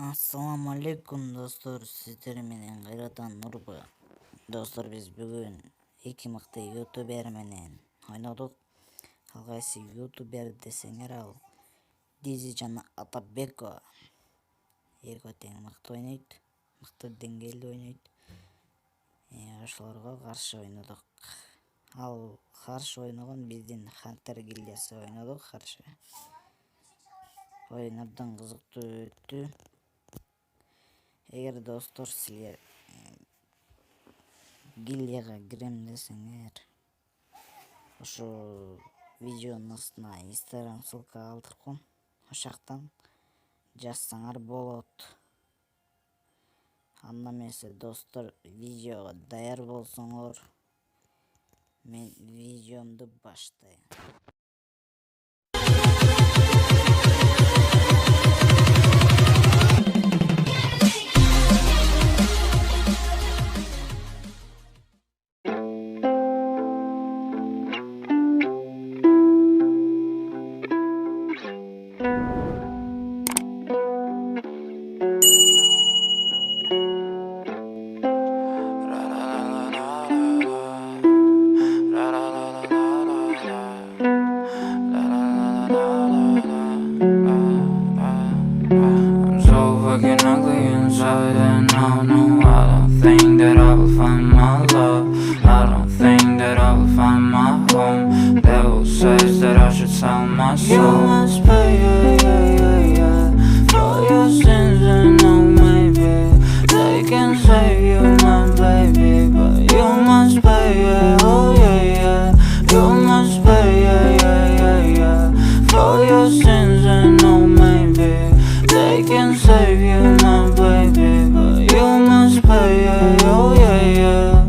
Assalamu alaikum dostlar, sizler менен кайрадан Нурбу. Достор, биз бүгүн эки мыкты ютубер менен ойнодук. Ал кайсы ютубер десеңер, ал Дизи жана Атабеко. Экөө тең мыкты ойнойт, мыкты деңгээлде ойнойт. Ошолорго каршы ойнодук. Ал каршы ойногон биздин Хантер гильдиясы ойнодук каршы. Оюн абдан кызыктуу өттү. Эгер достор силер гильдияга кирем десеңер, ошо видеонун астына Инстаграм ссылка калтыргам, ошол жактан жазсаңар болот. Анда эмесе достор, видеого даяр болсоңор, мен видеомду баштайм. Fucking ugly inside, and I don't know. I don't think that I will find my love. I don't think that I will find my home. Devil says that I should sell my soul. You must pay, for your sins, and no, maybe they can save you, my baby, but you must pay, oh yeah. You must pay, for your sins, and no, maybe they can save you, my baby, but you must pay, oh yeah.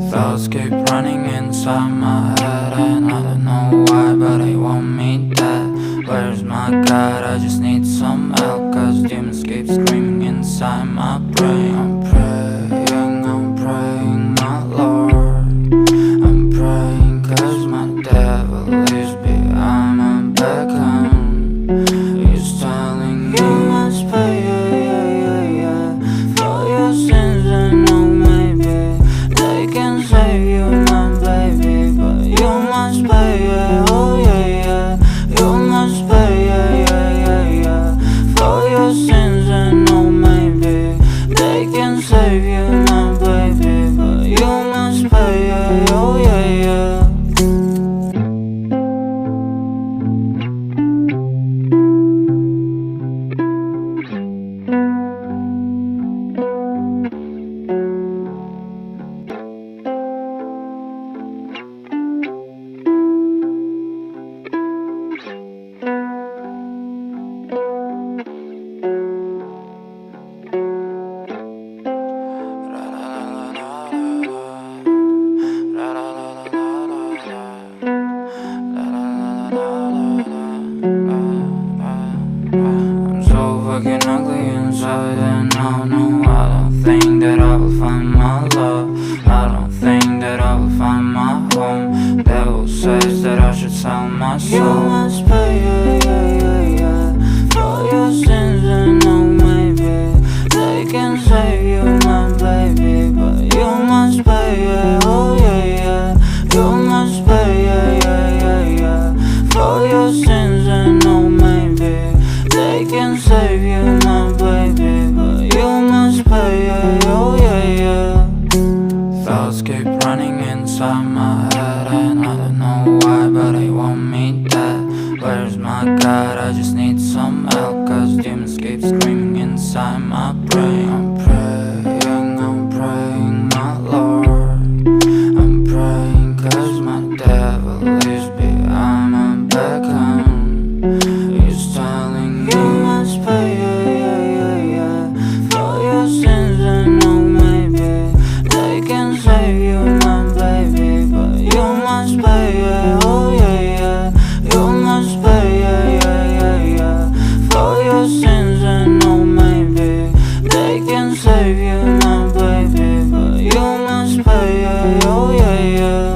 Thoughts keep running inside my head, and I don't know why, but they want me dead. Where's my God? I just need some help, cause demons keep screaming inside my brain. I'm praying, my Lord. I'm praying cause my devil is behind my back home. He's telling me you must pay, for your sins, and no, maybe they can save you, my baby, but you must pay, oh yeah. You must pay, for your sins, and no, maybe they can save you, my baby, but you must pay, oh yeah. I'm so fucking ugly inside, and I don't know. I don't think that I will find my love. I don't think that I will find my home. Devil says that I should sell my soul. You must pay, for your sins, and no, maybe they can save you, my baby, but you must pay, oh yeah. You must pay, for your sins, and no, maybe they can save you, my baby, but you must pay, oh yeah. Thoughts keep running inside my head, and I don't know why, but they want me dead. Where's my God? I just need some help, cause demons keep screaming inside my brain. I'm praying, my Lord. I'm praying cause my devil is behind my back home. He's telling me you must pay, for your sins, and no, maybe they can save you, my baby, but you must pay, oh yeah. You must pay, for your sins, and no, maybe they can save you, my baby, but you must pay, oh yeah.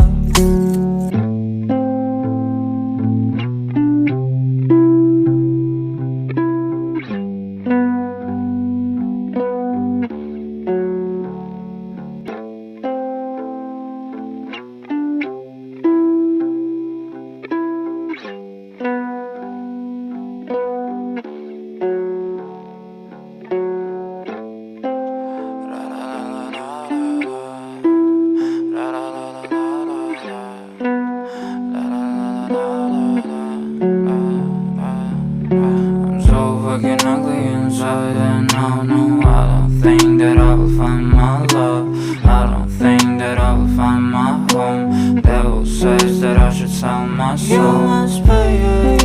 fucking ugly inside, and I don't think that I will find my love. I don't think that I will find my home. Devil says that I should sell my soul. You must pay,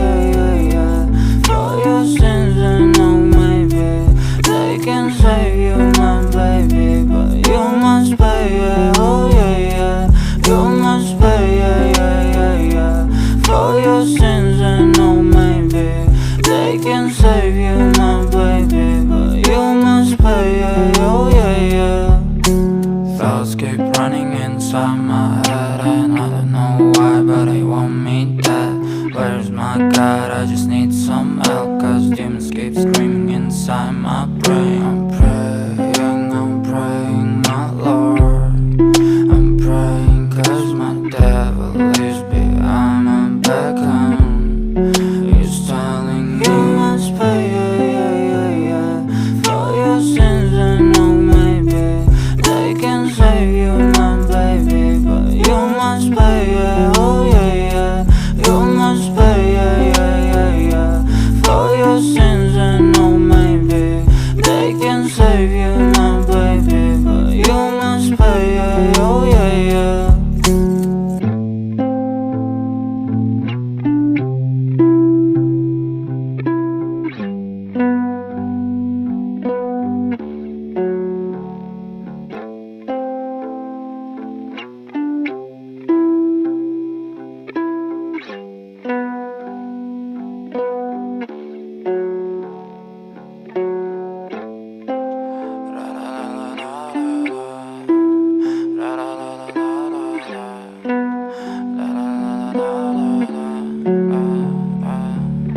for your sins, and oh maybe they can save you, my baby, but you must pay, oh yeah. You must pay, for your sins, and oh maybe they can save you, my baby, but you must pay, oh yeah. Thoughts keep running inside my head, and I don't know why, but they want me dead. Where's my God? I just need some help, cause demons keep screaming inside my brain. I'm praying, my Lord. I'm praying cause my devil is behind my back home. He's telling me you must pay, for your sins, and oh maybe they can save you, my baby, but you must pay, oh yeah. You must pay, for your sins, and oh maybe they can save you, my baby, but you must pay, oh yeah.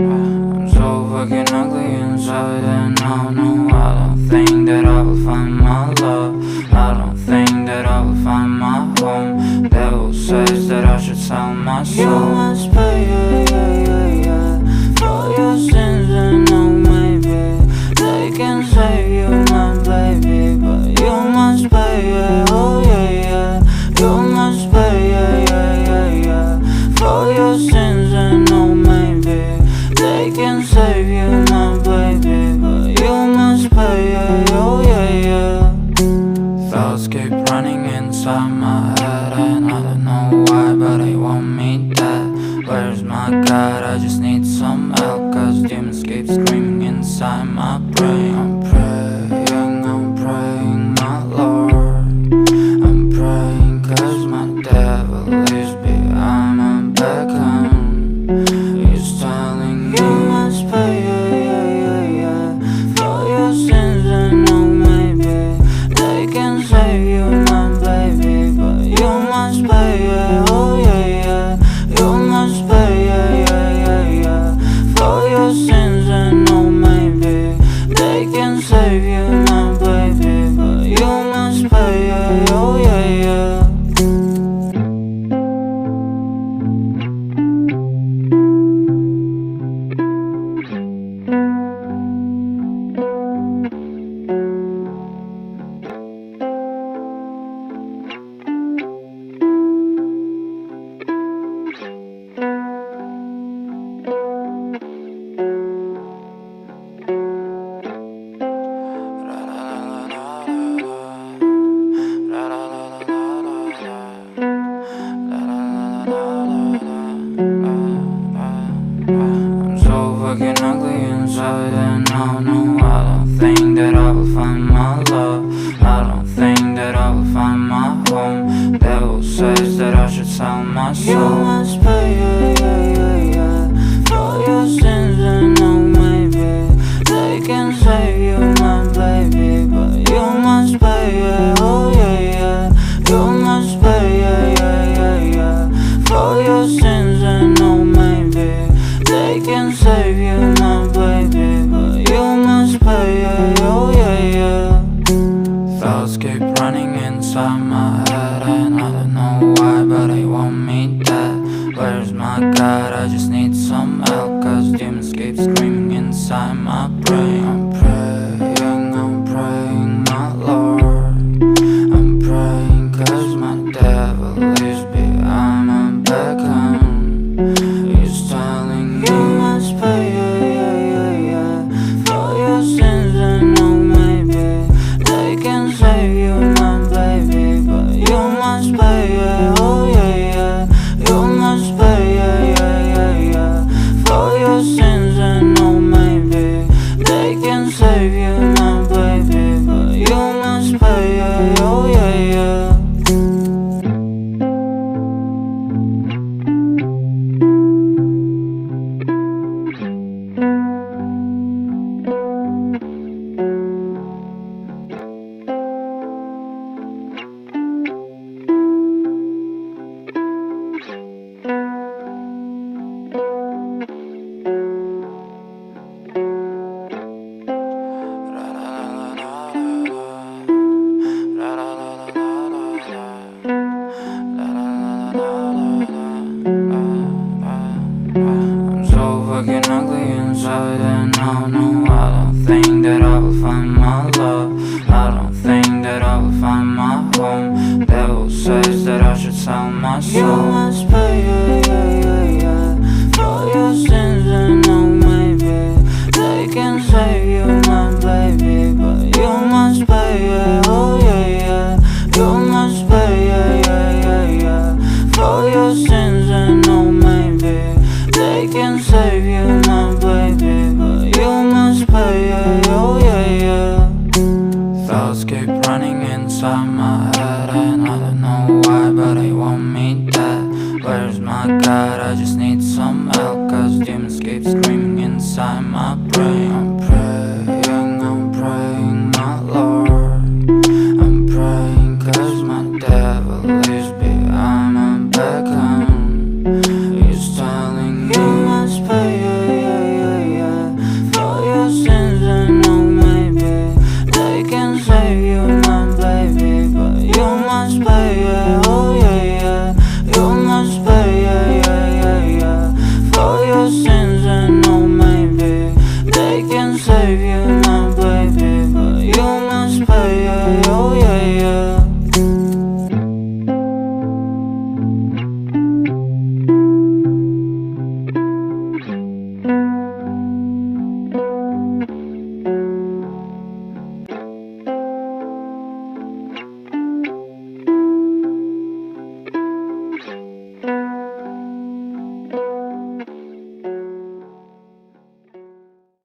I'm so fucking ugly inside, and I don't think that I will find my love. I don't think that I will find my home. Devil says that I should sell my soul. You must pay, for your sins, and oh maybe they can save you, my baby, but you must pay, oh yeah. You must pay, for your sins, and oh maybe they can save you, my baby, but you must pay, oh yeah. Thoughts keep running inside my head, and I don't know why, but they want me dead. Where's my God? I just need some help, cause demons keep screaming inside my brain. I'm praying, my Lord. I'm praying cause my devil is behind my back home. He's telling me you must pay, for your sins, and oh maybe they can save you, my baby, but you must pay, oh yeah. You must pay, for your sins, and oh maybe they can save you, my baby, but you must pay, oh yeah. I'm so fucking ugly inside, and I don't think that I will find my love. I don't think that I will find my home. Devil says that I should sell my soul. You must pay, for your sins, and oh maybe they can save you, my baby, but you must pay, oh yeah. You must pay, for your sins, and oh maybe they can save you, my baby, but you must pay, oh yeah. Thoughts keep running inside my head, and I don't know why, but they want me dead. Where's my God? I just need some help, cause demons keep screaming inside my brain. I'm praying, my Lord. I'm praying cause my devil is behind my back home. He's telling me you must pay, save you, my baby, but you must pay, yeah, oh yeah, yeah. I'm so fucking ugly inside, and I don't think that I will find my love. I don't think that I will find my home. Devil says that I should sell my soul. You must pay, yeah, yeah, yeah, yeah, for your sins, and no, maybe they can save you, my baby, but you must pay, yeah, oh yeah, yeah. You must pay, yeah, yeah, yeah, yeah, for your sins, and no, maybe they can save you, my baby, but you must pay, yeah, oh yeah, yeah. Thoughts keep running inside my head, and I don't know why, but they want me dead. Where's my God? I just need some help, cause demons keep screaming inside my brain. I'm praying, my Lord. I'm praying cause my devil is behind my back, he's telling me you must pay, yeah, yeah, yeah, yeah, for your sins, and no, maybe they can save you, my baby, but you must pay, yeah, oh yeah, yeah. You must pay, yeah, yeah, yeah, yeah, for your sins, and no, maybe they can save you, my baby.